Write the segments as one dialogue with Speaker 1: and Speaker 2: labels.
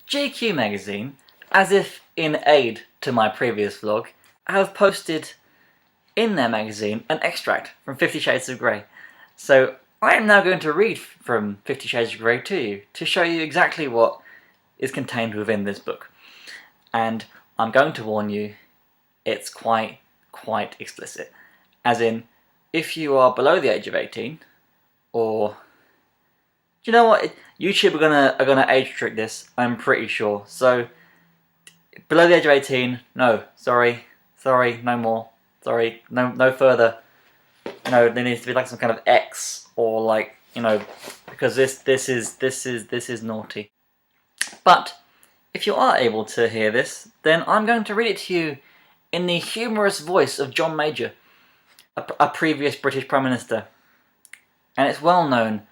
Speaker 1: GQ magazine, as if in aid to my previous vlog, have posted in their magazine an extract from 50 Shades of Grey. So I am now going to read from 50 Shades of Grey to you, to show you exactly what is contained within this book. And I'm going to warn you, it's quite explicit. As in, if you are below the age of 18, or... Do you know what? YouTube are gonna age trick this, I'm pretty sure. So, below the age of 18, no, sorry, no more. Sorry, no further. No, there needs to be like some kind of X, or like, you know, because this is naughty. But if you are able to hear this, then I'm going to read it to you in the humorous voice of John Major, a previous British Prime Minister, and it's well known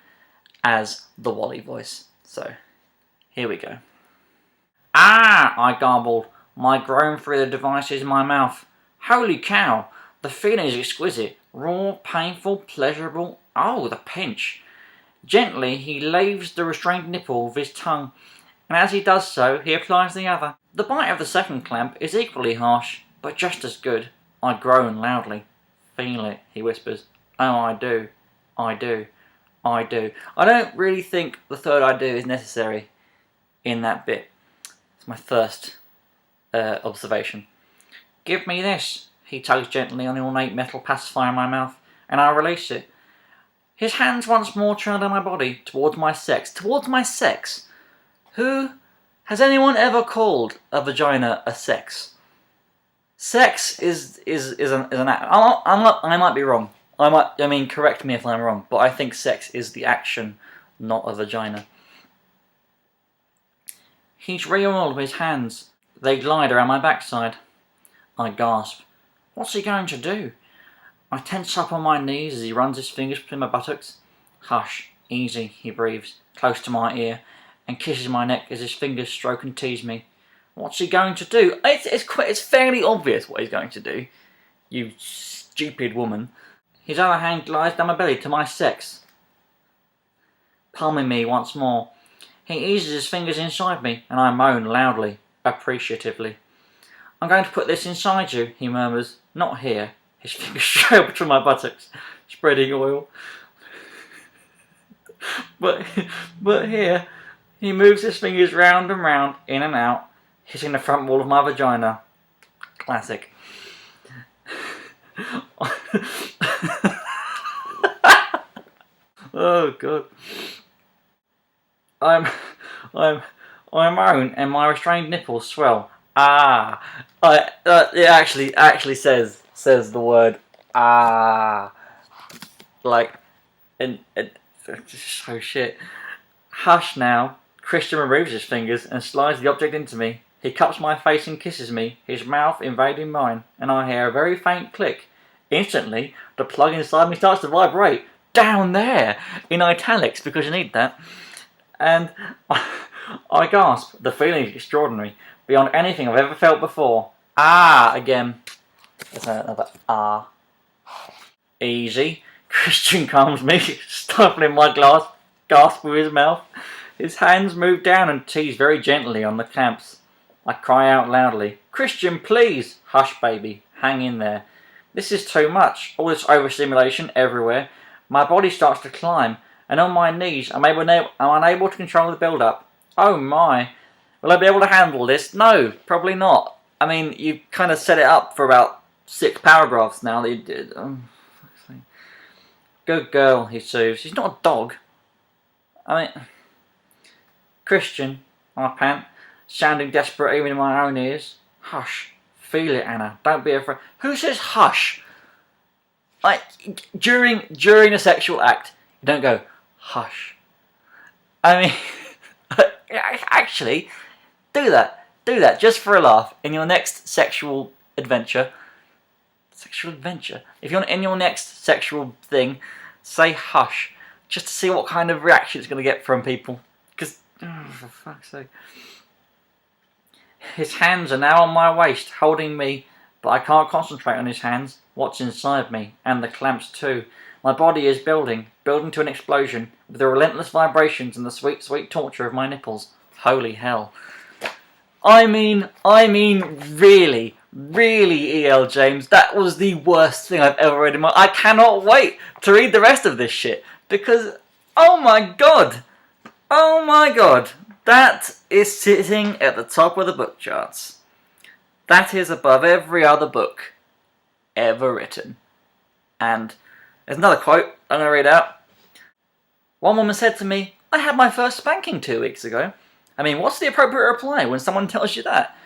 Speaker 1: as the Wally voice. So here we go. Ah, I garbled, my groan through the devices in my mouth. Holy cow, the feeling is exquisite, raw, painful, pleasurable. Oh, the pinch. Gently, he laves the restrained nipple with his tongue, and as he does so, he applies the other. The bite of the second clamp is equally harsh, but just as good. I groan loudly. Feel it, he whispers. Oh, I do. I do. I do. I don't really think the third I do is necessary in that bit. It's my first observation. Give me this. He tugs gently on the ornate metal pacifier in my mouth, and I release it. His hands once more trail down my body, towards my sex. Towards my sex? Who? Has anyone ever called a vagina a sex? Sex is an act. I might be wrong. I mean, correct me if I'm wrong, but I think sex is the action, not a vagina. He's reoiled with his hands. They glide around my backside. I gasp. What's he going to do? I tense up on my knees as he runs his fingers between my buttocks. Hush, easy, he breathes, close to my ear, and kisses my neck as his fingers stroke and tease me. What's he going to do? It's fairly obvious what he's going to do, you stupid woman. His other hand glides down my belly to my sex, palming me once more. He eases his fingers inside me, and I moan loudly, appreciatively. I'm going to put this inside you, he murmurs. Not here. His fingers trail between my buttocks, spreading oil. But here, he moves his fingers round and round, in and out, hitting the front wall of my vagina. Classic. Oh god. I moan and my restrained nipples swell. Ah, it actually says the word ah, like, and it's so shit. Hush now. Christian removes his fingers and slides the object into me. He cups my face and kisses me, his mouth invading mine, and I hear a very faint click. Instantly, the plug inside me starts to vibrate. Down there! In italics, because you need that. And I gasp. The feeling is extraordinary, beyond anything I've ever felt before. Ah! Again. There's another ah. Easy. Christian calms me, stifling my gasp with his mouth. His hands move down and tease very gently on the clamps. I cry out loudly, Christian, please! Hush, baby. Hang in there. This is too much. All this overstimulation everywhere. My body starts to climb, and on my knees I'm unable to control the build-up. Oh my. Will I be able to handle this? No, probably not. I mean, you kind of set it up for about 6 paragraphs now that you did. Good girl, he soothes. He's not a dog. I mean... Christian, I pant, sounding desperate even in my own ears. Hush. Feel it, Anna. Don't be afraid. Who says hush? Like, during a sexual act, you don't go, hush. I mean, actually, do that. Do that, just for a laugh, in your next sexual adventure. Sexual adventure? If you're in your next sexual thing, say hush, just to see what kind of reaction it's going to get from people. Because, oh, for fuck's sake. His hands are now on my waist, holding me, but I can't concentrate on his hands, what's inside me, and the clamps too. My body is building to an explosion, with the relentless vibrations and the sweet, sweet torture of my nipples. Holy hell. Really, really, E.L. James, that was the worst thing I've ever read in my... I cannot wait to read the rest of this shit, because, oh my god, that is sitting at the top of the book charts. That is above every other book ever written. And there's another quote I'm going to read out. One woman said to me, "I had my first spanking 2 weeks ago." I mean, what's the appropriate reply when someone tells you that?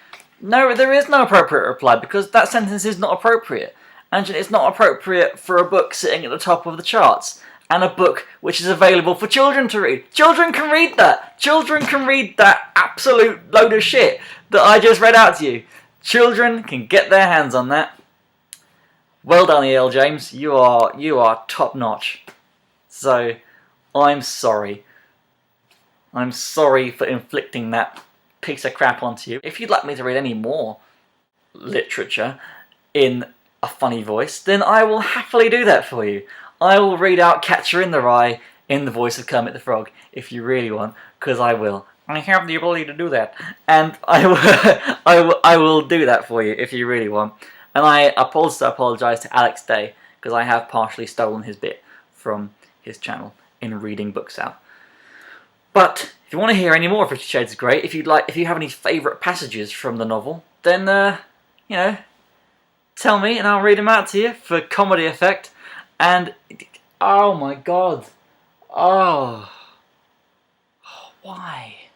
Speaker 1: No, there is no appropriate reply, because that sentence is not appropriate. And it's not appropriate for a book sitting at the top of the charts, and a book which is available for children to read. Children can read that! Children can read that absolute load of shit that I just read out to you. Children can get their hands on that. Well done, E.L. James. You are top notch. So, I'm sorry. I'm sorry for inflicting that piece of crap onto you. If you'd like me to read any more literature in a funny voice, then I will happily do that for you. I will read out Catcher in the Rye in the voice of Kermit the Frog, if you really want, because I will. I have the ability to do that. And I will do that for you, if you really want. And I also apologise to Alex Day, because I have partially stolen his bit from his channel in reading books out. But if you want to hear any more of 50 Shades of Grey, if you have any favourite passages from the novel, then tell me and I'll read them out to you for comedy effect. And oh my god, oh, why?